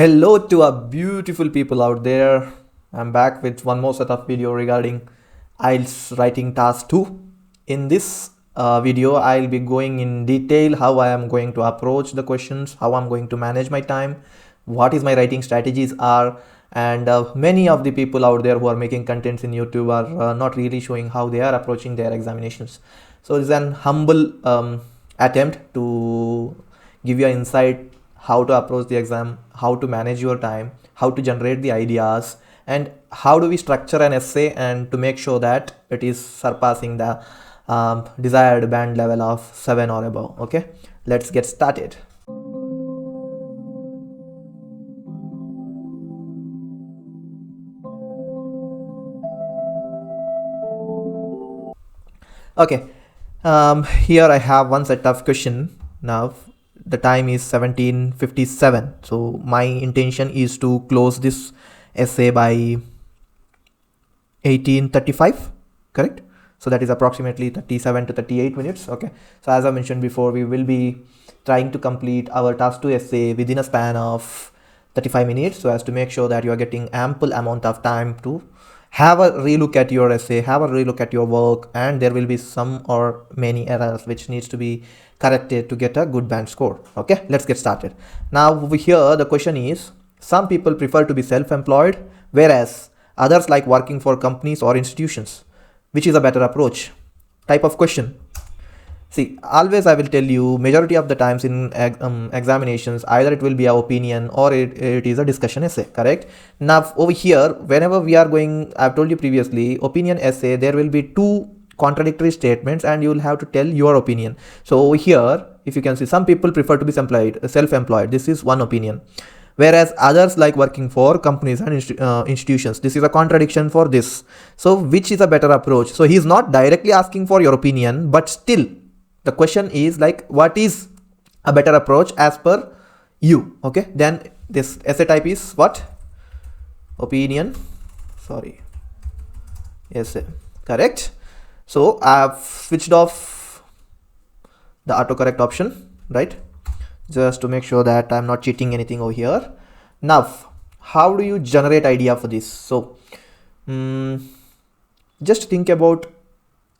Hello to our beautiful people out there. I'm back with one more set of video regarding IELTS writing task 2. In this video, I'll be going in detail how I am going to approach the questions, how I'm going to manage my time, what is my writing strategies are, and many of the people out there who are making contents in YouTube are not really showing how they are approaching their examinations. So it's an humble attempt to give you an insight how to approach the exam, how to manage your time, how to generate the ideas, and how do we structure an essay and to make sure that it is surpassing the desired band level of 7 or above. Okay, let's get started. Okay, here I have one set of question. Now the time is 17:57, so my intention is to close this essay by 18:35, correct? So that is approximately 37 to 38 minutes. Okay, so as I mentioned before, we will be trying to complete our task 2 essay within a span of 35 minutes, so as to make sure that you are getting ample amount of time to have a relook at your essay, have a relook at your work, and there will be some or many errors which needs to be corrected to get a good band score. Okay, let's get started. Now over here the question is, some people prefer to be self-employed, whereas others like working for companies or institutions. Which is a better approach? Type of question. See, always I will tell you, majority of the times in examinations, either it will be an opinion or it is a discussion essay, correct? Now over here, whenever we are going, I've told you previously, opinion essay, there will be two contradictory statements and you will have to tell your opinion. So over here, if you can see, some people prefer to be self-employed. This is one opinion. Whereas others like working for companies and institutions. This is a contradiction for this. So which is a better approach? So he is not directly asking for your opinion, but still the question is like, what is a better approach as per you? Okay, then this essay type is what? Opinion, sorry, essay, correct? So I've switched off the autocorrect option, right? Just to make sure that I'm not cheating anything over here. Now, how do you generate idea for this? So just think about,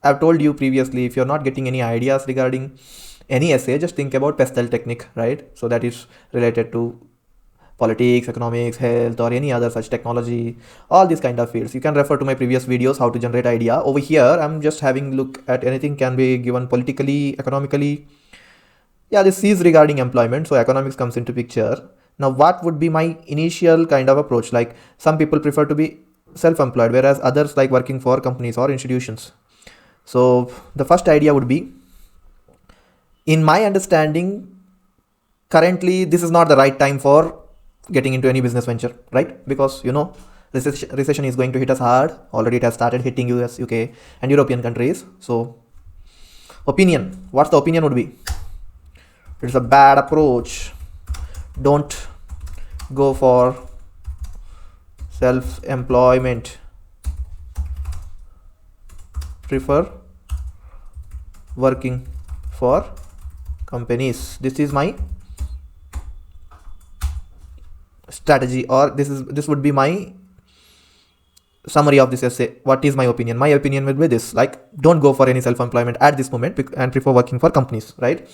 I've told you previously, if you're not getting any ideas regarding any essay, just think about pestle technique, right? So that is related to politics, economics, health, or any other such technology, all these kind of fields. You can refer to my previous videos, how to generate idea. Over here, I'm just having a look at anything can be given politically, economically. Yeah, this is regarding employment, so economics comes into picture. Now what would be my initial kind of approach? Like, some people prefer to be self-employed, whereas others like working for companies or institutions. So the first idea would be, in my understanding, currently this is not the right time for getting into any business venture, right? Because you know, recession is going to hit us hard. Already it has started hitting US, UK and European countries. So opinion, what's the opinion would be? It's a bad approach. Don't go for self-employment. Prefer working for companies. This is my strategy, or this would be my summary of this essay. What is my opinion? My opinion will be this, like, don't go for any self-employment at this moment and prefer working for companies, right?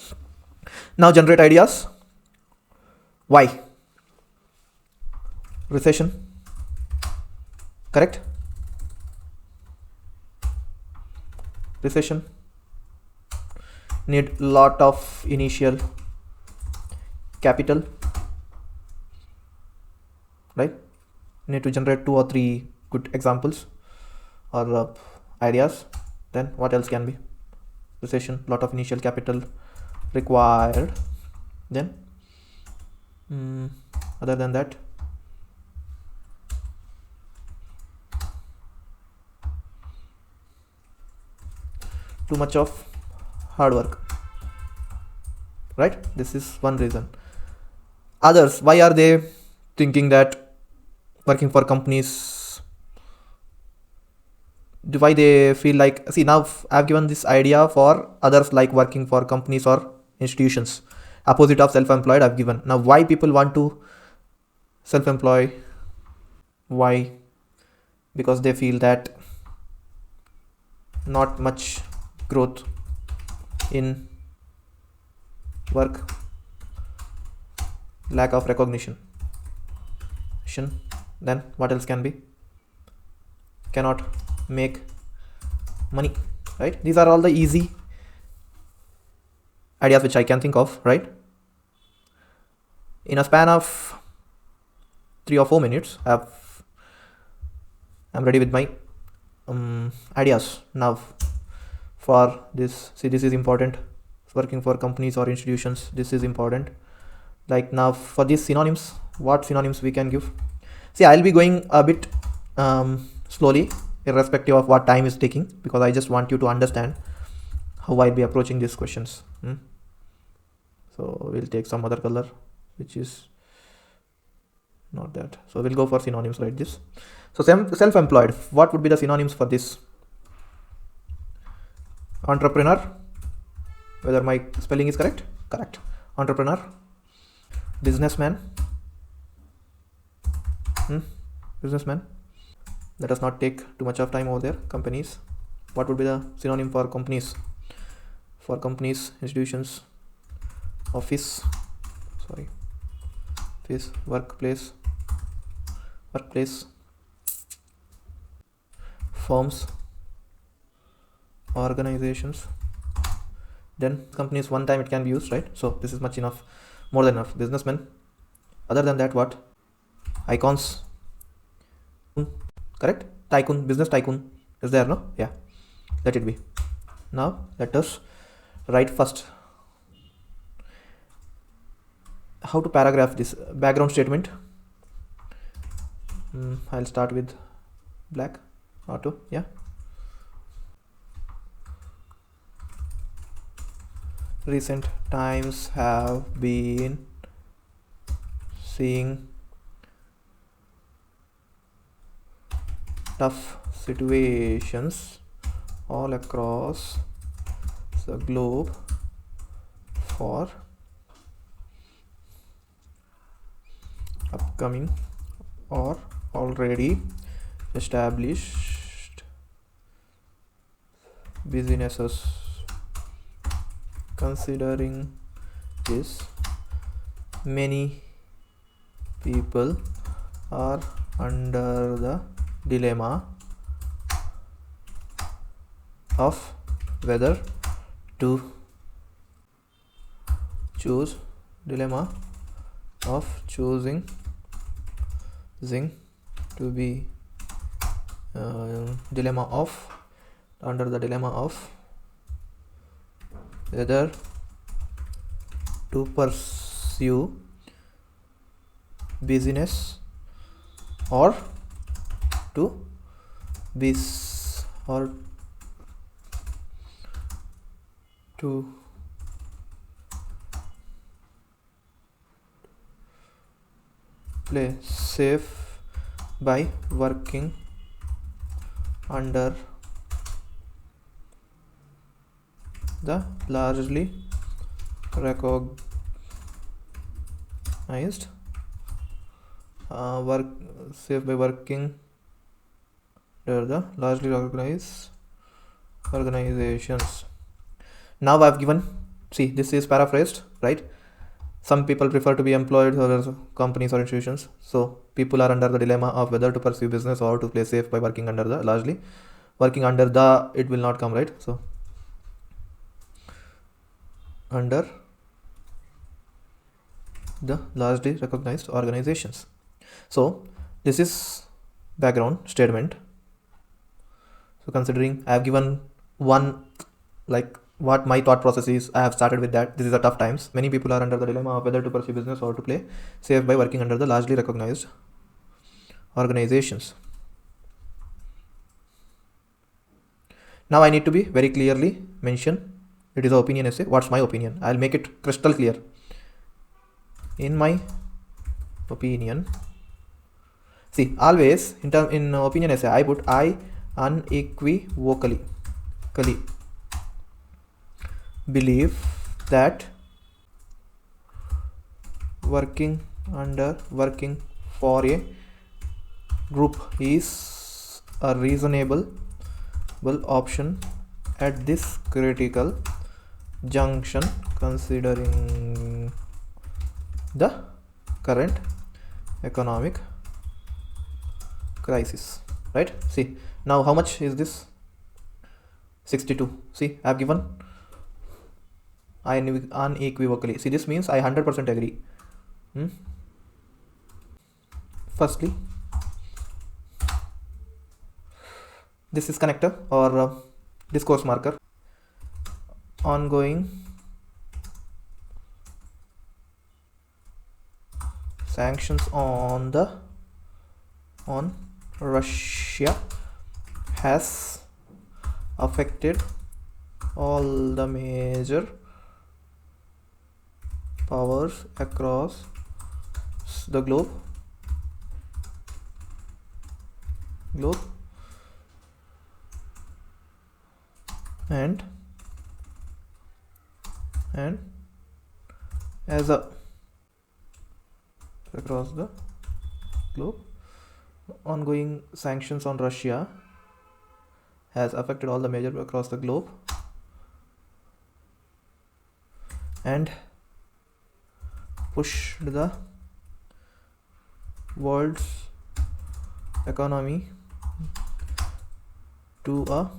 Now generate ideas. Why? Recession, correct? Recession need lot of initial capital, right? Need to generate 2 or 3 good examples or ideas. Then what else can be? Recession, lot of initial capital required. Then other than that, too much of hard work, right? This is one reason. Others, why are they thinking that working for companies, why they feel like, see, now I've given this idea for others like working for companies or institutions. Opposite of self-employed I've given. Now why people want to self-employed. Why? Because they feel that not much growth in work, lack of recognition. Then what else can be? Cannot make money, right? These are all the easy ideas which I can think of, right? In a span of 3 or 4 minutes, I'm ready with my ideas now for this. See, this is important. Working for companies or institutions, this is important. Like now for these synonyms, what synonyms we can give? See, I'll be going a bit slowly, irrespective of what time is taking, because I just want you to understand how I'll be approaching these questions. So we'll take some other color which is not that. So we'll go for synonyms like this. So self-employed, what would be the synonyms for this? Entrepreneur, whether my spelling is correct? Correct. Entrepreneur. Businessman. Businessman. Let us not take too much of time over there. Companies. What would be the synonym for companies? For companies, institutions, office, workplace, firms, organizations. Then companies, one time it can be used, right? So this is much enough, more than enough. Businessmen. Other than that, what? Icons. Correct? Tycoon, business tycoon is there, no? Yeah, let it be. Now let us write first how to paragraph this background statement. I'll start with black auto. Yeah, recent times have been seeing tough situations all across the globe for upcoming or already established businesses. Considering this, many people are under the dilemma of whether to choosing to be under the dilemma of whether to pursue business or to play safe by working under the largely recognized organizations. Now I've given, see, this is paraphrased, right? Some people prefer to be employed or companies or institutions. So people are under the dilemma of whether to pursue business or to play safe by working under the largely. Working under the, it will not come, right? So under the largely recognized organizations. So this is background statement. So considering I have given one, like what my thought process is, I have started with that. This is a tough times. Many people are under the dilemma of whether to pursue business or to play safe by working under the largely recognized organizations. Now I need to be very clearly mention it is an opinion essay. What's my opinion? I'll make it crystal clear. In my opinion, see, always in opinion essay I put I unequivocally believe that working for a group is a reasonable option at this critical junction considering the current economic crisis, right? See, now how much is this? 62. See, I have given unequivocally. See, this means I 100% agree. Firstly, this is connector or discourse marker. Ongoing sanctions on Russia has affected all the major powers across the globe and as a across the globe, ongoing sanctions on Russia has affected all the major across the globe and pushed the world's economy to a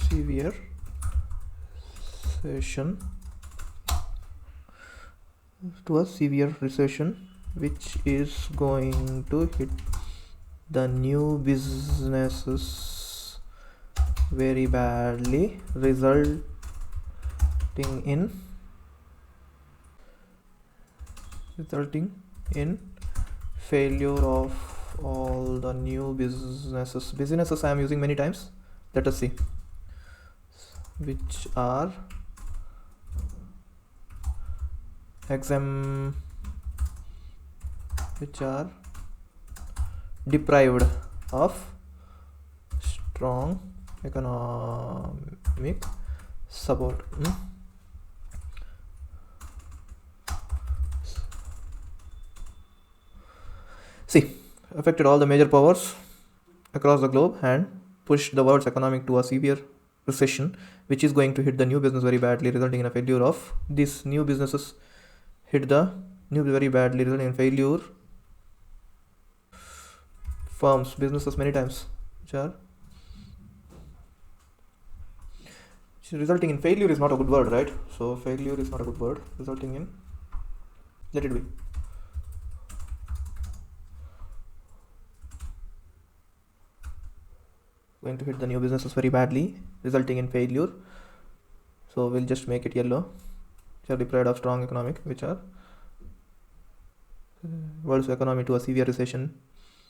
severe recession, which is going to hit the new businesses very badly, resulting in failure of all the new businesses I am using many times. Let us see, which are deprived of strong economic support. See, affected all the major powers across the globe and pushed the world's economy to a severe recession, which is going to hit the new business very badly, resulting in a failure of these new businesses. Hit the new very badly, resulting in failure firms, businesses many times, which are resulting in failure is not a good word, right? So failure is not a good word. Resulting in, let it be. Going to hit the new businesses very badly, resulting in failure. So we'll just make it yellow. Which are deprived of strong economic, which are world's economy to a severe recession,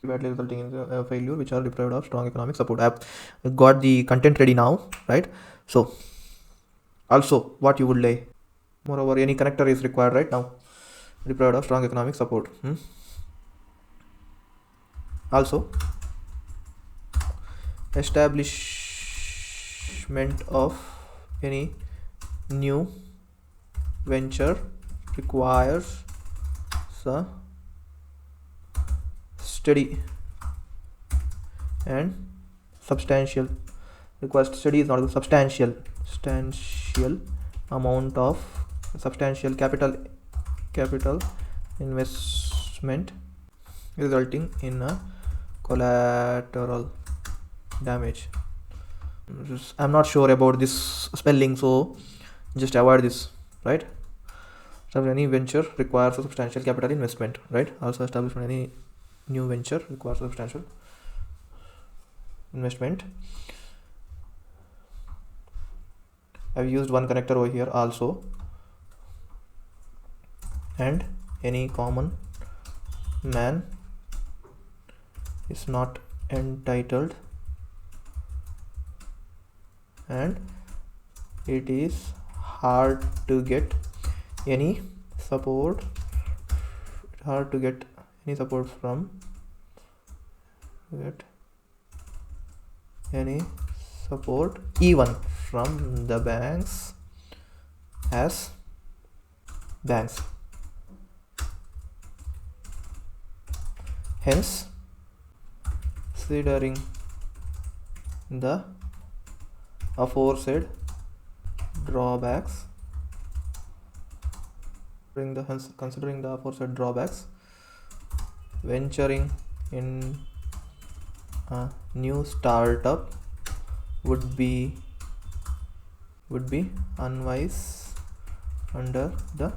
badly resulting in failure, which are deprived of strong economic support. I've got the content ready now, right? So also what you would lay, moreover any connector is required right now, deprived of strong economic support. Also establishment of any new venture requires a steady and substantial amount of substantial capital investment, resulting in a collateral damage. I'm not sure about this spelling, so just avoid this, right? So any venture requires a substantial capital investment, right? Also establishment any new venture requires a substantial investment. I've used one connector over here also, and any common man is not entitled, and it is hard to get any support from even from the banks, as banks. Hence, considering the aforesaid drawbacks, considering the aforesaid drawbacks, venturing in a new startup would be unwise under the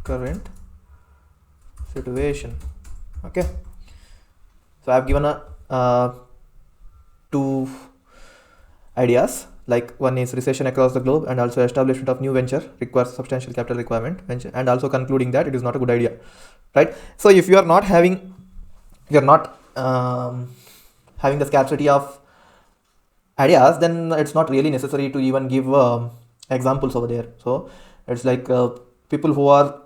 current situation. Okay, so I have given a two ideas, like one is recession across the globe and also establishment of new venture requires substantial capital requirement, and also concluding that it is not a good idea, right? So if you are not having having the scarcity of ideas, then it's not really necessary to even give examples over there. So it's like people who are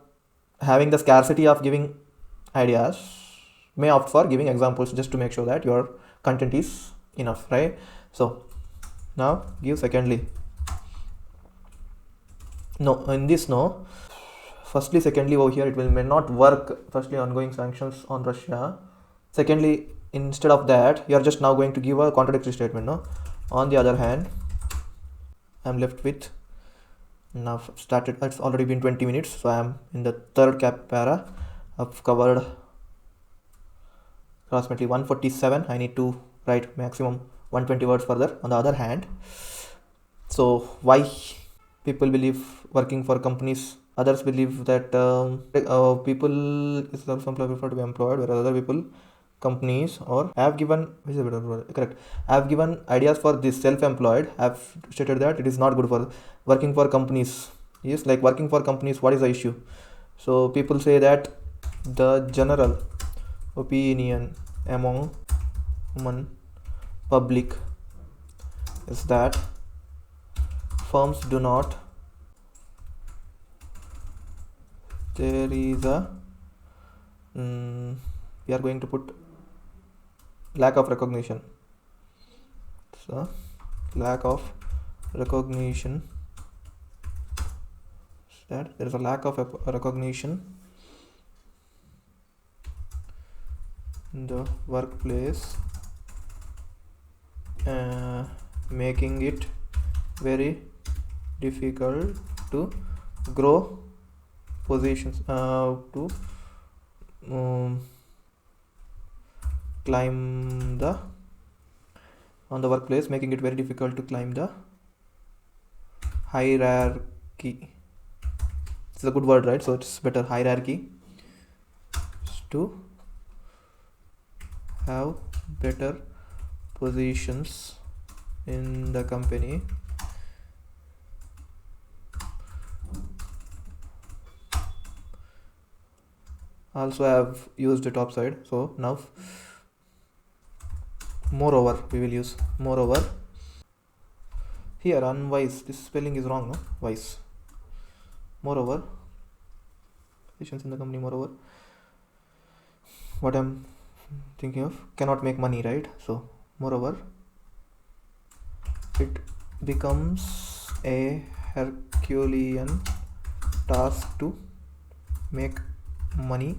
having the scarcity of giving ideas may opt for giving examples just to make sure that your content is enough, right? So now give secondly. No, in this no. Firstly, secondly, over here it may not work. Firstly, ongoing sanctions on Russia. Secondly, instead of that, you are just now going to give a contradictory statement, no? On the other hand, I'm left with, now started, it's already been 20 minutes, so I'm in the third cap para. I've covered approximately 147. I need to write maximum 120 words further. On the other hand, so why people believe working for companies, others believe that people is self-employed prefer to be employed, whereas other people, companies, or I have given, correct, I have given ideas for this self-employed. I have stated that it is not good for working for companies. Yes, like working for companies, what is the issue? So people say that the general opinion among human public is that firms do not, there is a we are going to put lack of recognition. So lack of recognition, that there is a lack of recognition in the workplace, making it very difficult to grow positions, to climb the, on the workplace, making it very difficult to climb the hierarchy. It's a good word, right? So it's better, hierarchy, to have better positions in the company. Also I have used the top side, so now moreover we will use moreover. Here unwise, this spelling is wrong, no? Wise. Moreover, positions in the company, moreover, what I'm thinking of, cannot make money, right? So moreover, it becomes a Herculean task to make money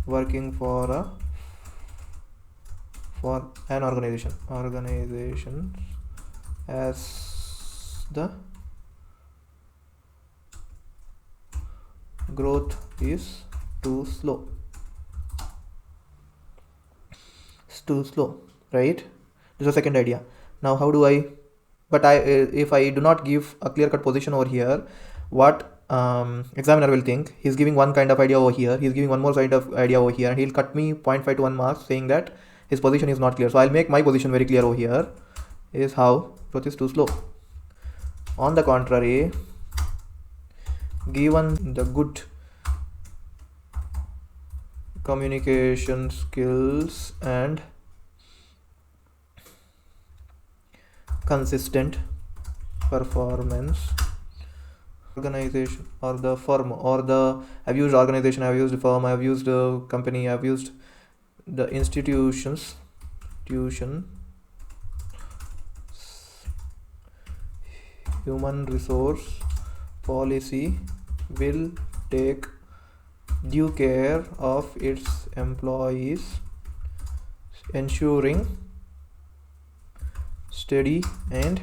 working for an organization as the growth is too slow. It's too slow, right? This is the second idea. Now how do I, but if I do not give a clear-cut position over here, what examiner will think, he's giving one kind of idea over here, he's giving one more side of idea over here, and he'll cut me 0.5 to 1 marks saying that his position is not clear. So I'll make my position very clear over here, is how growth is too slow. On the contrary, given the good communication skills and consistent performance, organization or the firm or the, I've used organization, I've used firm, I've used company, I've used the institutions, human resource policy will take due care of its employees, ensuring steady and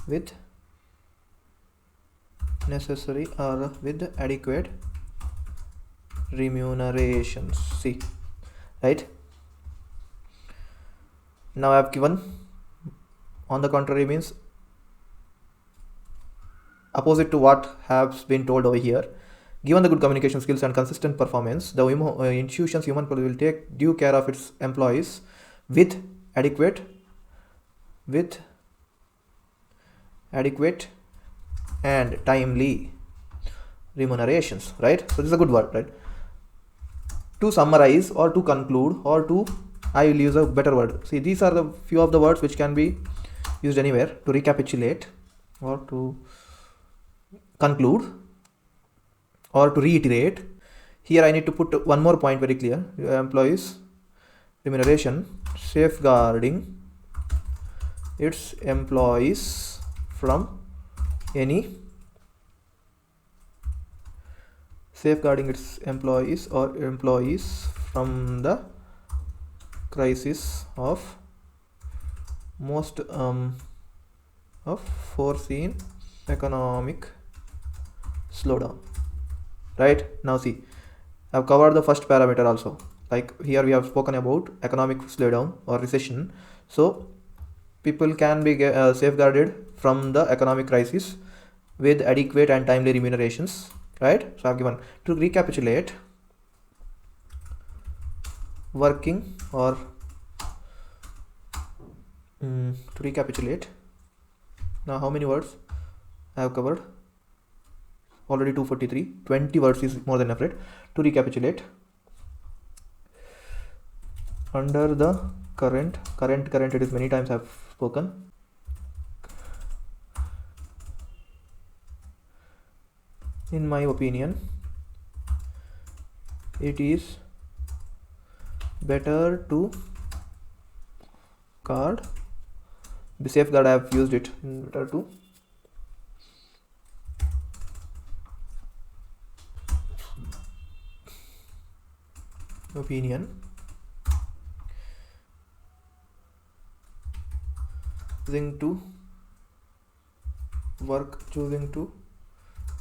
with necessary or with adequate remunerations. See, right? Now I have given on the contrary means opposite to what has been told over here. Given the good communication skills and consistent performance, the institution's human capital will take due care of its employees with adequate and timely remunerations, right? So this is a good word, right? To summarize or to conclude or to, I will use a better word. See, these are the few of the words which can be used anywhere. To recapitulate or to conclude or to reiterate. Here I need to put one more point very clear. Employees remuneration, safeguarding its employees from any from the crisis of most of foreseen economic slowdown. Right, now see, I've covered the first parameter also. Like here we have spoken about economic slowdown or recession, so people can be safeguarded from the economic crisis with adequate and timely remunerations, right? So I've given, to recapitulate, working or to recapitulate. Now how many words I have covered? Already 243. 20 words is more than enough, right? To recapitulate, under the current it is many times I've spoken. In my opinion, it is better to safeguard. I have used it in better to opinion, choosing to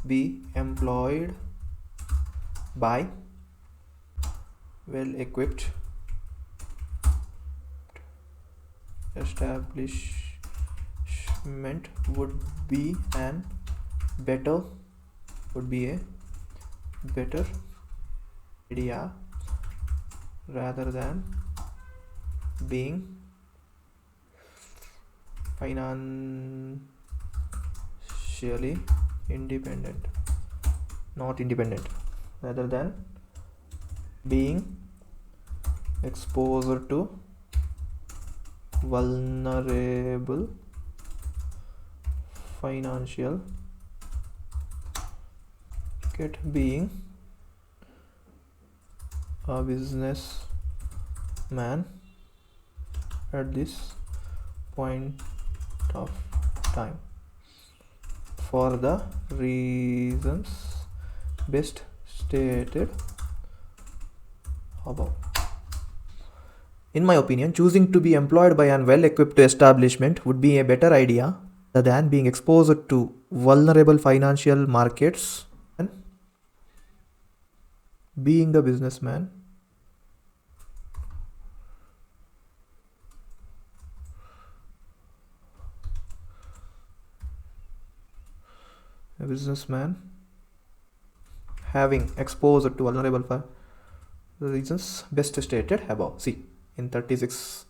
be employed by well-equipped establishment would be a better idea rather than being financially rather than being exposed to vulnerable financial being a businessman at this point of time for the reasons best stated above. In my opinion, choosing to be employed by an well-equipped establishment would be a better idea than being exposed to vulnerable financial markets and being a businessman having exposed to vulnerable reasons best stated above. See, in 36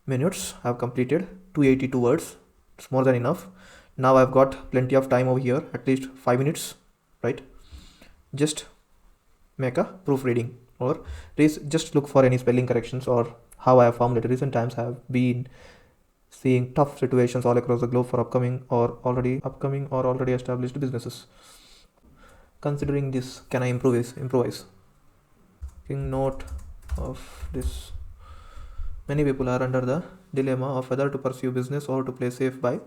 minutes I have completed 282 words. It's more than enough. Now I've got plenty of time over here, at least 5 minutes, right? Just make a proofreading or just look for any spelling corrections or how I have formulated. Recent times I have been seeing tough situations all across the globe for upcoming or already established businesses. Considering this, can I improvise? Taking note of this. Many people are under the dilemma of whether to pursue business or to play safe by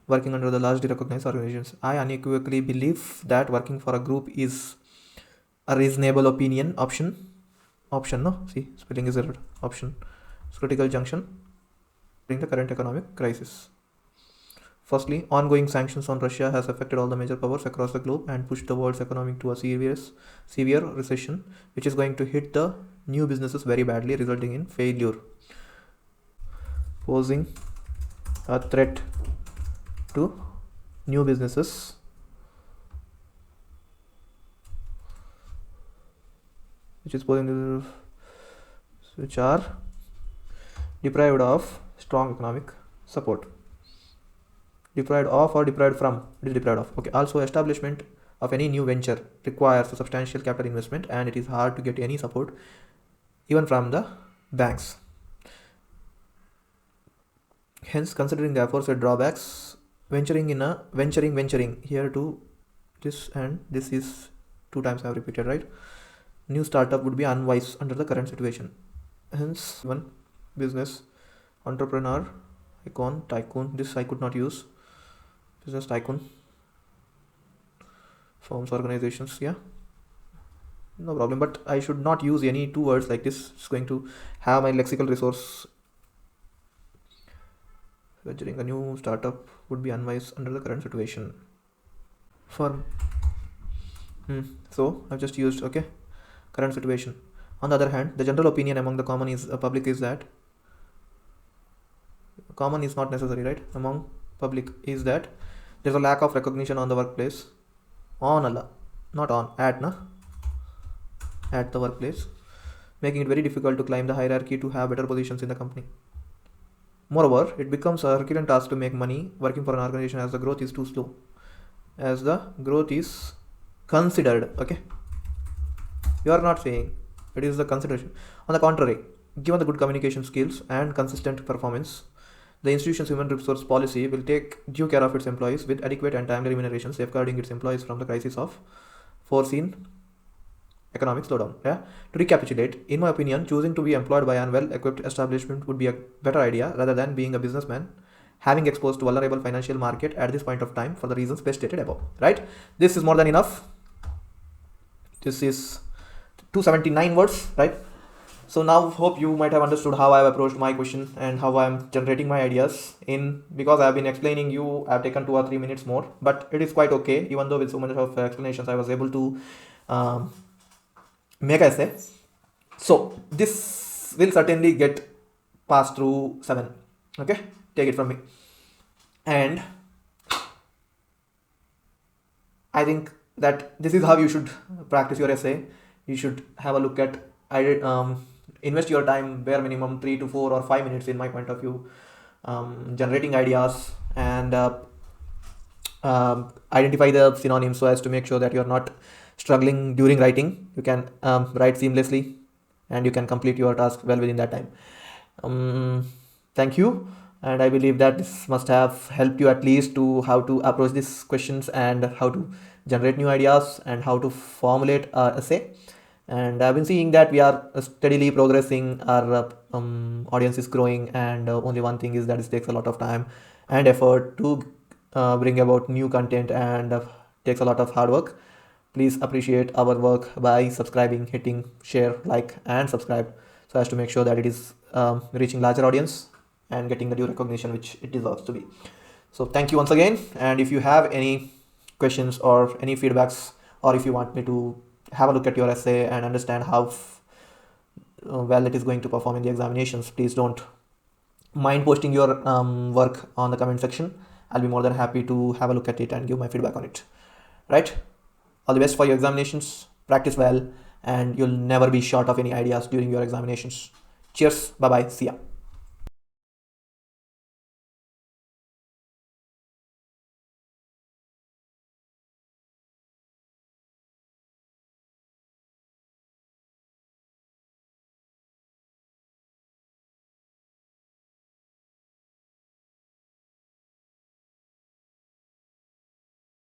working under the largely recognized organizations. I unequivocally believe that working for a group is a reasonable option. No, see, spelling is error. Option. It's critical junction during the current economic crisis. Firstly, ongoing sanctions on Russia has affected all the major powers across the globe and pushed the world's economy to a severe recession, which is going to hit the new businesses very badly, resulting in failure, posing a threat to new businesses which are deprived of strong economic support. Deprived of or deprived from? It is deprived of. Okay. Also, establishment of any new venture requires a substantial capital investment, and it is hard to get any support even from the banks. Hence, considering the aforesaid drawbacks, venturing here to this, and this is 2 times I have repeated, right? New startup would be unwise under the current situation. Hence, one business, entrepreneur, icon, tycoon, this I could not use. Business tycoon, firms, organizations, yeah, no problem, but I should not use any 2 words like this. It's going to have my lexical resource. Venturing a new startup would be unwise under the current situation. So I've just used, okay, current situation. On the other hand, the general opinion among the public is that common is not necessary, right? Among public is that there's a lack of recognition on the workplace. Not on, at the workplace, making it very difficult to climb the hierarchy to have better positions in the company. Moreover, it becomes a recurrent task to make money working for an organization as the growth is too slow. As the growth is considered, okay? You are not saying it is the consideration. On the contrary, given the good communication skills and consistent performance, the institution's human resource policy will take due care of its employees with adequate and timely remuneration, safeguarding its employees from the crisis of foreseen economic slowdown. Yeah. To recapitulate, in my opinion, choosing to be employed by a well-equipped establishment would be a better idea rather than being a businessman having exposed to vulnerable financial market at this point of time for the reasons best stated above. Right? This is more than enough. This is 279 words, right? So now hope you might have understood how I have approached my question and how I am generating my ideas because I have been explaining you. I have taken 2 or 3 minutes more, but it is quite okay. Even though with so much of explanations, I was able to make an essay. So this will certainly get passed through 7. Okay, take it from me. And I think that this is how you should practice your essay. You should have a look at invest your time bare minimum 3 to 4 or 5 minutes in my point of view, generating ideas and identify the synonyms so as to make sure that you're not struggling during writing. You can write seamlessly and you can complete your task well within that time. Thank you, and I believe that this must have helped you at least to how to approach these questions and how to generate new ideas and how to formulate an essay. And I've been seeing that we are steadily progressing, our audience is growing, and only one thing is that it takes a lot of time and effort to bring about new content, and takes a lot of hard work. Please appreciate our work by subscribing, hitting share, like and subscribe so as to make sure that it is reaching larger audience and getting the due recognition which it deserves to be. So thank you once again, and if you have any questions or any feedbacks, or if you want me to have a look at your essay and understand how well it is going to perform in the examinations, please don't mind posting your work on the comment section. I'll be more than happy to have a look at it and give my feedback on it. Right? All the best for your examinations. Practice well, and you'll never be short of any ideas during your examinations. Cheers. Bye bye. See ya.